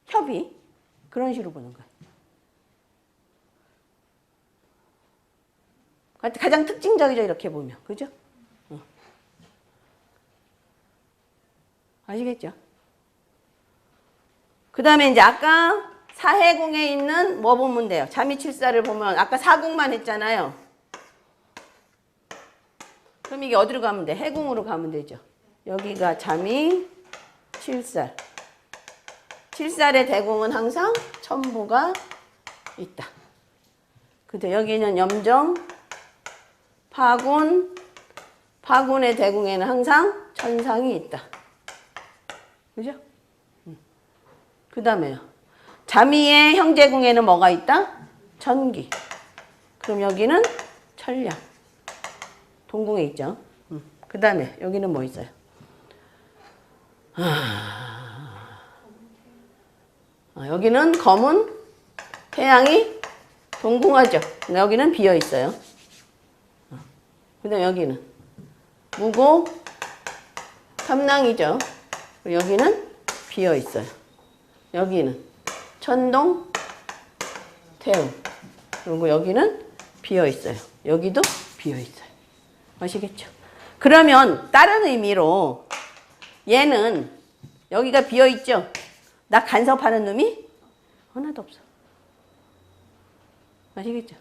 협이. 그런 식으로 보는 거야. 가장 특징적이죠. 이렇게 보면. 그죠? 아시겠죠? 그 다음에 이제 아까 사해궁에 있는 뭐 보면 돼요? 자미칠사를 보면 아까 사궁만 했잖아요. 그럼 이게 어디로 가면 돼? 해궁으로 가면 되죠. 여기가 자미칠살. 칠살의 대궁은 항상 천부가 있다. 근데 여기는 염정, 파군, 파군의 대궁에는 항상 천상이 있다. 그죠? 그 다음에요. 자미의 형제궁에는 뭐가 있다? 천기. 그럼 여기는 천량. 동궁에 있죠. 그 다음에 여기는 뭐 있어요? 여기는 검은 태양이 동궁하죠. 근데 여기는 비어 있어요. 그 다음에 여기는 무고 삼랑이죠. 여기는 비어 있어요. 여기는 천동 태우. 그리고 여기는 비어 있어요. 여기도 비어 있어요. 아시겠죠? 그러면 다른 의미로 얘는 여기가 비어 있죠. 나 간섭하는 놈이 하나도 없어. 아시겠죠?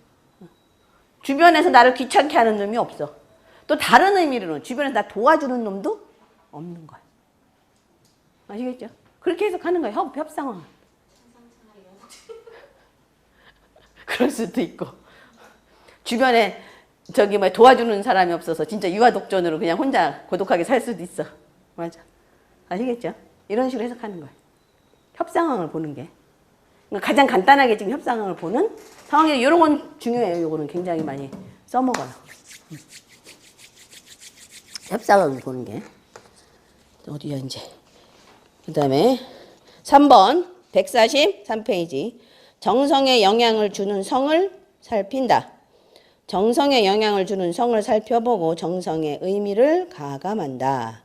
주변에서 나를 귀찮게 하는 놈이 없어. 또 다른 의미로는 주변에서 나 도와주는 놈도 없는 거야. 아시겠죠? 그렇게 해석하는 거야. 협상은. 그럴 수도 있고. 주변에 도와주는 사람이 없어서 진짜 유아독존으로 그냥 혼자 고독하게 살 수도 있어. 맞아. 아시겠죠? 이런 식으로 해석하는 거야. 협상을 보는 게. 그러니까 가장 간단하게 지금 협상을 보는 상황이 이런 건 중요해요. 이거는 굉장히 많이 써먹어요. 협상을 보는 게. 어디야 이제. 그 다음에 3번 143페이지. 정성에 영향을 주는 성을 살핀다. 정성에 영향을 주는 성을 살펴보고 정성의 의미를 가감한다.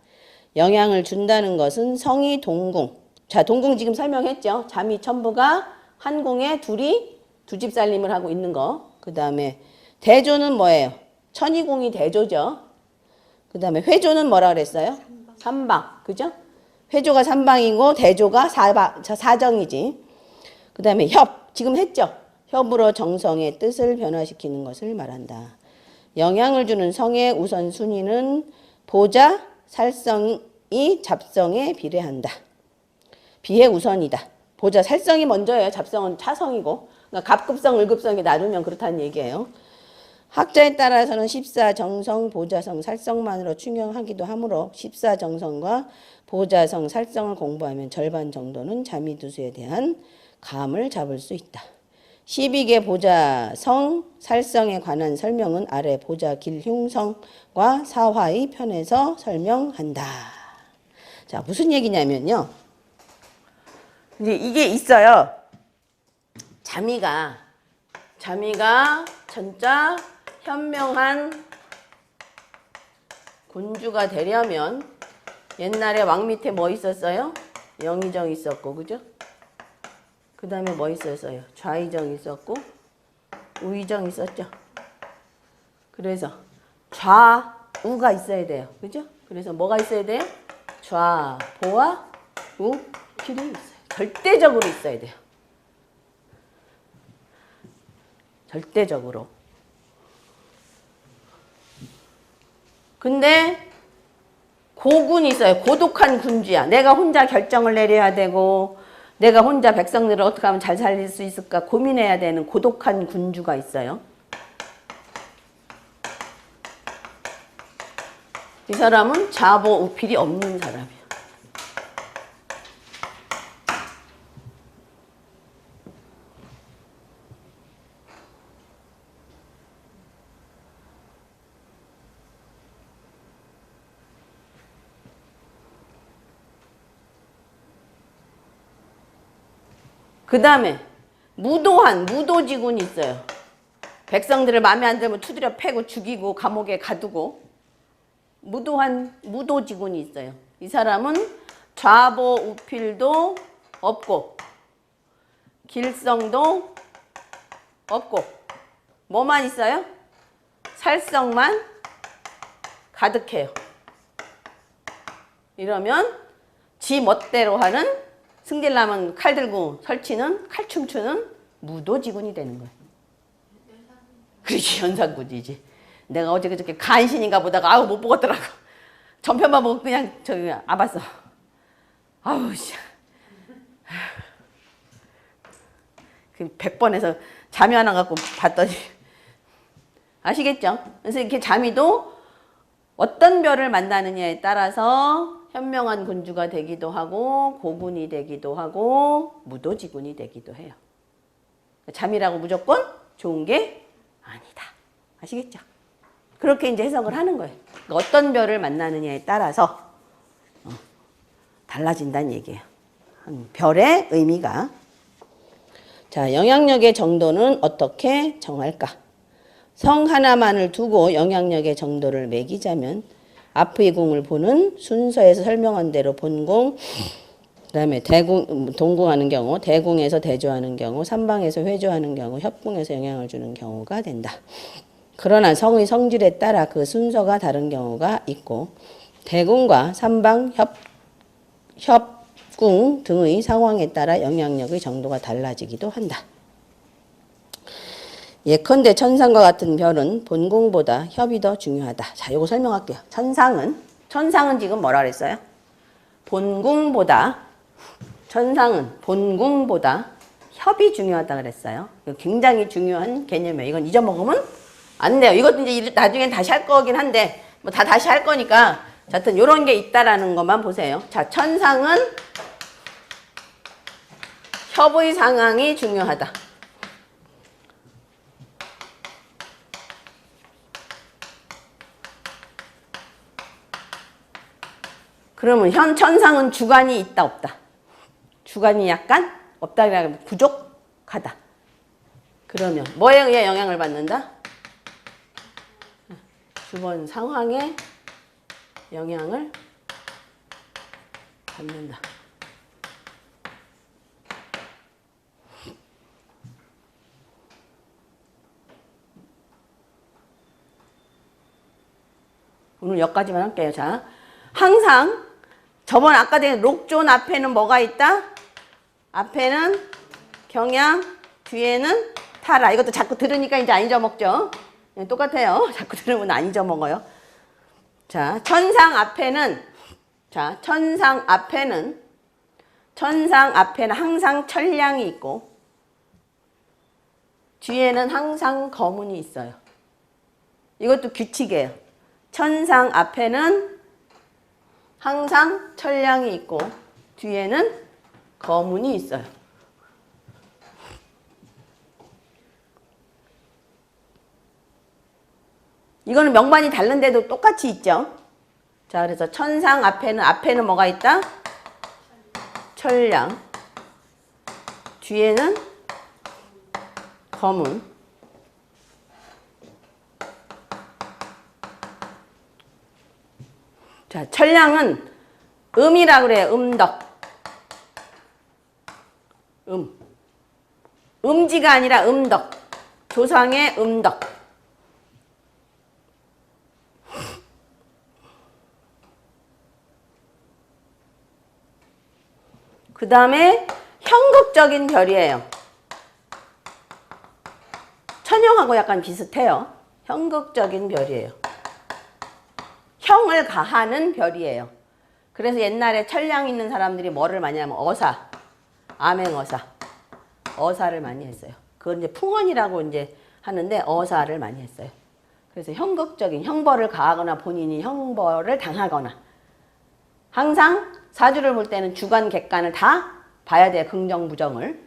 영향을 준다는 것은 성이 동궁. 자, 동궁 지금 설명했죠. 잠이 천부가 한 궁에 둘이 두 집 살림을 하고 있는 거. 그 다음에 대조는 뭐예요? 천이궁이 대조죠. 그 다음에 회조는 뭐라 그랬어요? 삼방. 그죠? 회조가 삼방이고 대조가 사정이지. 그 다음에 협. 지금 했죠? 협으로 정성의 뜻을 변화시키는 것을 말한다. 영향을 주는 성의 우선순위는 보자, 살성이 잡성에 비례한다. 비해 우선이다. 보자, 살성이 먼저예요. 잡성은 차성이고. 그러니까 갑급성, 을급성이 나누면 그렇다는 얘기예요. 학자에 따라서는 십사정성, 보자성, 살성만으로 충영하기도 하므로 십사정성과 보자성, 살성을 공부하면 절반 정도는 자미두수에 대한 감을 잡을 수 있다. 12개 보자성, 살성에 관한 설명은 아래 보자 길흉성과 사화의 편에서 설명한다. 자, 무슨 얘기냐면요. 이제 이게 있어요. 자미가 전자 현명한 군주가 되려면 옛날에 왕 밑에 뭐 있었어요? 영의정 있었고, 그죠? 그 다음에 뭐 있었어요? 좌의정 있었고 우의정 있었죠. 그래서 좌우가 있어야 돼요. 그죠? 그래서 뭐가 있어야 돼요? 좌보와 우필이 있어요. 절대적으로 있어야 돼요. 절대적으로. 근데 고군이 있어요. 고독한 군주야. 내가 혼자 결정을 내려야 되고 내가 혼자 백성들을 어떻게 하면 잘 살릴 수 있을까 고민해야 되는 고독한 군주가 있어요. 이 사람은 좌보 우필이 없는 사람이에요. 그 다음에 무도지군이 있어요. 백성들을 마음에 안 들면 두드려 패고 죽이고 감옥에 가두고 무도지군이 있어요. 이 사람은 좌보 우필도 없고 길성도 없고 뭐만 있어요? 살성만 가득해요. 이러면 지 멋대로 하는 승질나면 칼 들고 설치는 칼 춤추는 무도지군이 되는 거예요. 그렇지, 연산군이지. 내가 어제 그저께 간신인가 보다가 아우 못 보겠더라고. 전편만 보고 그냥 저기 아봤어. 아우 씨. 그 100번에서 잠이 안 와갖고 봤더니 아시겠죠? 그래서 이렇게 잠이도 어떤 별을 만나느냐에 따라서 현명한 군주가 되기도 하고 고군이 되기도 하고 무도지군이 되기도 해요. 잠이라고 무조건 좋은 게 아니다. 아시겠죠? 그렇게 이제 해석을 하는 거예요. 그러니까 어떤 별을 만나느냐에 따라서 달라진다는 얘기예요. 별의 의미가. 자, 영향력의 정도는 어떻게 정할까? 성 하나만을 두고 영향력의 정도를 매기자면 앞의 궁을 보는 순서에서 설명한 대로 본궁, 그다음에 동궁하는 경우, 대궁에서 대조하는 경우, 삼방에서 회조하는 경우, 협궁에서 영향을 주는 경우가 된다. 그러나 성의 성질에 따라 그 순서가 다른 경우가 있고 대궁과 삼방, 협궁 등의 상황에 따라 영향력의 정도가 달라지기도 한다. 예컨대 천상과 같은 별은 본궁보다 협이 더 중요하다. 자, 요거 설명할게요. 천상은 지금 뭐라 그랬어요? 천상은 본궁보다 협이 중요하다 그랬어요. 이거 굉장히 중요한 개념이에요. 이건 잊어먹으면 안 돼요. 이것도 이제 나중엔 다시 할 거긴 한데 뭐 다 다시 할 거니까 하여튼 요런 게 있다라는 것만 보세요. 자, 천상은 협의 상황이 중요하다. 그러면 천상은 주관이 있다 없다? 주관이 약간 없다, 부족하다. 그러면 뭐에 의해 영향을 받는다? 주변 상황에 영향을 받는다. 오늘 여기까지만 할게요. 자, 항상 저번 아까 된 록존 앞에는 뭐가 있다? 앞에는 경향, 뒤에는 타라. 이것도 자꾸 들으니까 이제 안 잊어먹죠? 네, 똑같아요. 자꾸 들으면 안 잊어먹어요. 자, 천상 앞에는 항상 천량이 있고 뒤에는 항상 거문이 있어요. 이것도 규칙이에요. 천상 앞에는 항상 천량이 있고 뒤에는 거문이 있어요. 이거는 명반이 다른데도 똑같이 있죠. 자, 그래서 천상 앞에는 뭐가 있다? 천량. 뒤에는 거문. 자, 천량은 음이라 그래요. 음덕. 음지가 아니라 음덕. 조상의 음덕. 그 다음에 형극적인 별이에요. 천형하고 약간 비슷해요. 형극적인 별이에요. 형을 가하는 별이에요. 그래서 옛날에 천량 있는 사람들이 뭐를 많이 하면 암행어사, 어사를 많이 했어요. 그건 이제 풍언이라고 이제 하는데 어사를 많이 했어요. 그래서 형극적인 형벌을 가하거나 본인이 형벌을 당하거나 항상 사주를 볼 때는 주관, 객관을 다 봐야 돼요. 긍정, 부정을.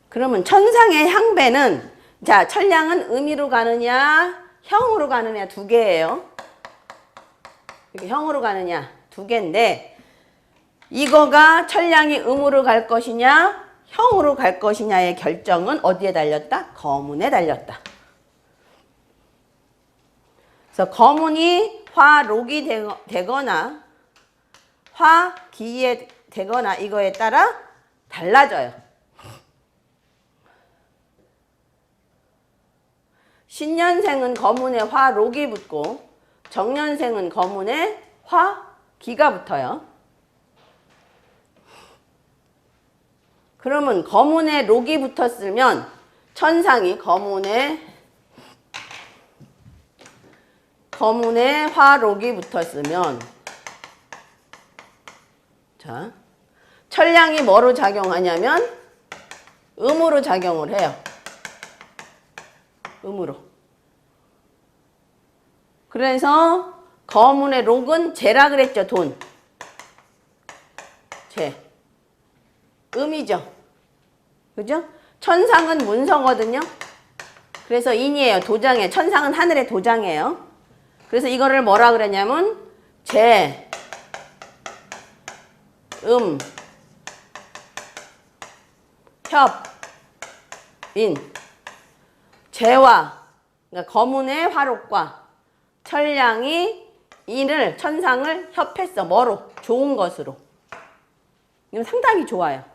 그러면 천상의 향배는 자, 천량은 음이로 가느냐 형으로 가느냐 두 개예요. 이렇게 형으로 가느냐 두 개인데 이거가 천량이 음으로 갈 것이냐 형으로 갈 것이냐의 결정은 어디에 달렸다? 거문에 달렸다. 그래서 거문이 화록이 되거나 화기에 되거나 이거에 따라 달라져요. 신년생은 거문에 화록이 붙고 정년생은 거문에 화기가 붙어요. 그러면 거문에 록이 붙었으면 천상이 거문에 화록이 붙었으면 자, 천량이 뭐로 작용하냐면 음으로 작용을 해요. 음으로. 그래서 거문의 록은 재라 그랬죠. 돈. 재. 음이죠. 그죠? 천상은 문서거든요. 그래서 인이에요. 도장이에요. 천상은 하늘의 도장이에요. 그래서 이거를 뭐라 그랬냐면 재, 협, 인. 재와 그러니까 거문의 화록과 천량이 인을 천상을 협했어. 뭐로? 좋은 것으로. 이건 상당히 좋아요.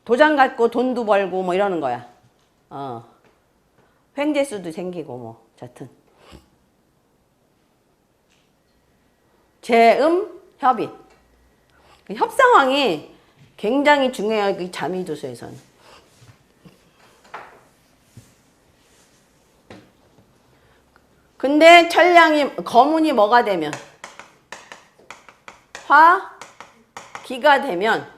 도장 갖고 돈도 벌고 뭐 이러는 거야. 횡재수도 생기고 뭐 여튼 재음 협인. 협상황이 굉장히 중요해요. 이 자미도서에서는. 근데 천량이 거문이 뭐가 되면 화, 기가 되면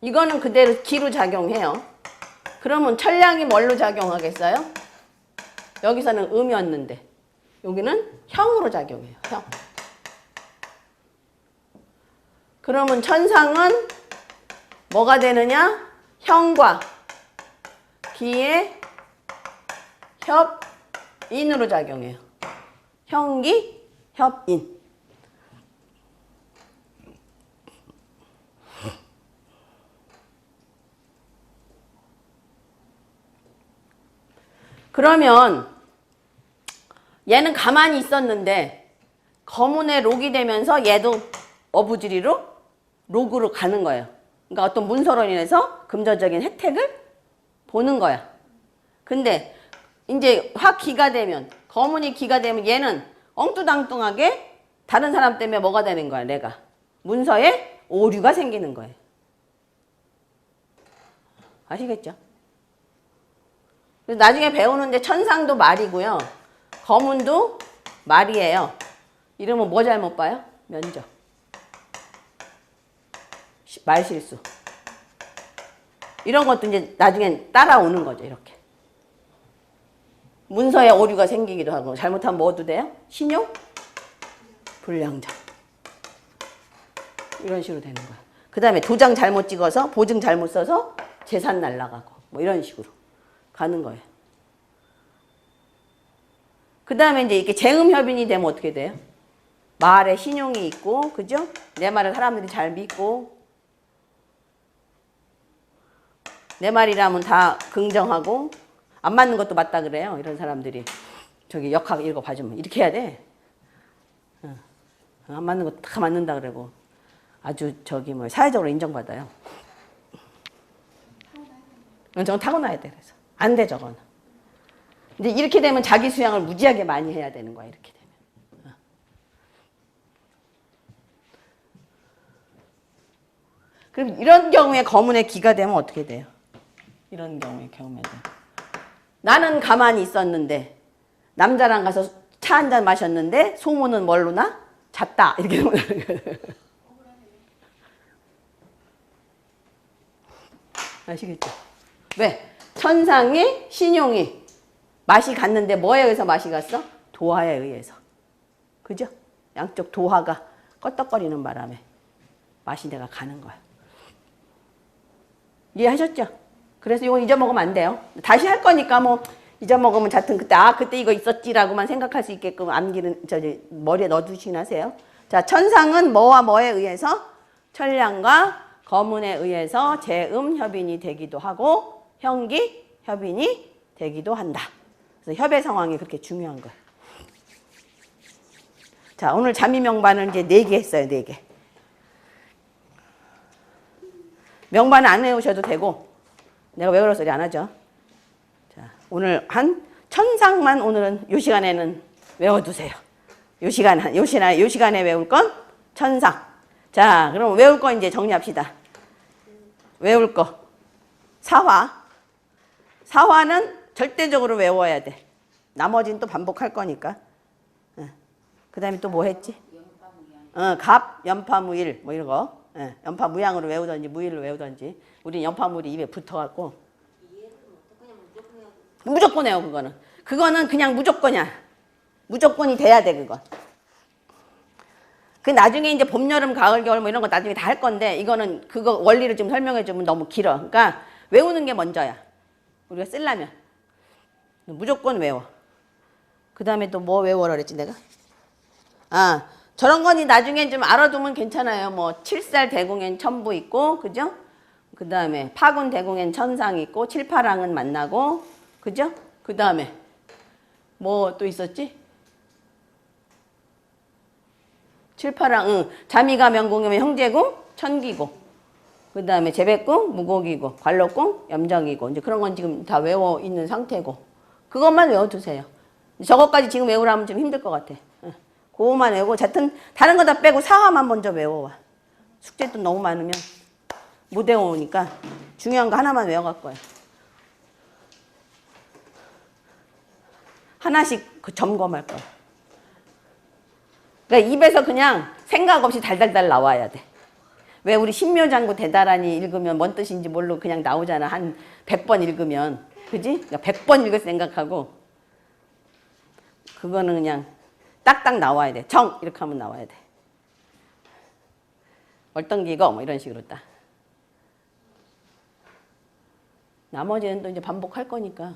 이거는 그대로 기로 작용해요. 그러면 천량이 뭘로 작용하겠어요? 여기서는 음이었는데 여기는 형으로 작용해요. 형. 그러면 천상은 뭐가 되느냐? 형과 기의 협인으로 작용해요. 형기, 협인. 그러면 얘는 가만히 있었는데 거문의 록이 되면서 얘도 어부지리로 록으로 가는 거예요. 그러니까 어떤 문서로 인해서 금전적인 혜택을 보는 거야. 근데 이제 화기가 되면 거문이 기가 되면 얘는 엉뚱당뚱하게 다른 사람 때문에 뭐가 되는 거야. 내가 문서에 오류가 생기는 거예요. 아시겠죠? 나중에 배우는데 천상도 말이고요. 거문도 말이에요. 이러면 뭐 잘못 봐요? 면접. 말실수. 이런 것도 이제 나중엔 따라오는 거죠. 이렇게. 문서에 오류가 생기기도 하고 잘못하면 뭐도 돼요? 신용? 불량자. 이런 식으로 되는 거야. 그 다음에 도장 잘못 찍어서 보증 잘못 써서 재산 날라가고 뭐 이런 식으로 가는 거예요. 그 다음에 이제 이렇게 재음협인이 되면 어떻게 돼요? 말에 신용이 있고, 그죠? 내 말을 사람들이 잘 믿고, 내 말이라면 다 긍정하고, 안 맞는 것도 맞다 그래요. 이런 사람들이. 저기 역학 읽어봐주면. 이렇게 해야 돼. 안 맞는 거 다 맞는다 그러고. 아주 저기 뭐 사회적으로 인정받아요. 저건 타고나야 돼. 그래서. 안 돼, 저거는. 근데 이렇게 되면 자기 수양을 무지하게 많이 해야 되는 거야, 이렇게 되면. 그럼 이런 경우에 거문의 기가 되면 어떻게 돼요? 이런 경우에는. 나는 가만히 있었는데, 남자랑 가서 차 한잔 마셨는데, 소문은 뭘로 나? 잤다. 이렇게 되는 거예요. 아시겠죠? 왜? 천상이, 신용이 맛이 갔는데 뭐에 의해서 맛이 갔어? 도화에 의해서. 그죠? 양쪽 도화가 껐덕거리는 바람에 맛이 내가 가는 거야. 이해하셨죠? 그래서 이거 잊어먹으면 안 돼요. 다시 할 거니까 뭐 잊어먹으면 자튼 그때 그때 이거 있었지라고만 생각할 수 있게끔 암기는 머리에 넣어두시긴 하세요. 자, 천상은 뭐와 뭐에 의해서? 천량과 거문에 의해서 재음협인이 되기도 하고 형기, 협인이 되기도 한다. 그래서 협의 상황이 그렇게 중요한 거예요. 자, 오늘 자미명반을 이제 4개 했어요. 4개. 명반은 안 외우셔도 되고 내가 외우라 소리 안 하죠. 자, 오늘 한 천상만 오늘은 요 시간에는 외워두세요. 요 시간에 외울 건 천상. 자, 그럼 외울 거 이제 정리합시다. 외울 거. 사화. 사화는 절대적으로 외워야 돼. 나머지는 또 반복할 거니까. 그 다음에 또 뭐 했지? 갑, 연파, 무일 뭐 이런 거. 연파 무양으로 외우던지 무일로 외우던지. 우린 연파물이 입에 붙어갖고. 무조건 해요, 그거는. 그거는 그냥 무조건이야. 무조건이 돼야 돼, 그건. 그 나중에 이제 봄, 여름, 가을, 겨울 뭐 이런 거 나중에 다 할 건데 이거는 그거 원리를 좀 설명해 주면 너무 길어. 그러니까 외우는 게 먼저야. 우리가 쓰려면 무조건 외워. 그 다음에 또 뭐 외워라 그랬지 내가? 아, 저런 거니 나중에 좀 알아두면 괜찮아요. 뭐 칠살 대공엔 천부 있고, 그죠? 그 다음에 파군 대공엔 천상 있고, 칠파랑은 만나고, 그죠? 그 다음에 뭐 또 있었지? 칠파랑, 응. 자미가 명궁이면 형제궁, 천기고. 그 다음에 재백궁, 무곡이고, 관록궁, 염정이고. 이제 그런 건 지금 다 외워 있는 상태고. 그것만 외워두세요. 저것까지 지금 외우라면 좀 힘들 것 같아. 응. 그거만 외우고, 하여튼 다른 거 다 빼고 사화만 먼저 외워와. 숙제도 너무 많으면 못 외워오니까 중요한 거 하나만 외워갈 거야. 하나씩 그 점검할 거야. 그러니까 입에서 그냥 생각 없이 달달달 나와야 돼. 왜 우리 신묘장구 대다란이 읽으면 뭔 뜻인지 모르고 그냥 나오잖아. 한 100번 읽으면. 그지? 그러니까 100번 읽을 생각하고 그거는 그냥 딱딱 나와야 돼. 정! 이렇게 하면 나와야 돼. 얼떨기고 뭐 이런 식으로 딱. 나머지는 또 이제 반복할 거니까.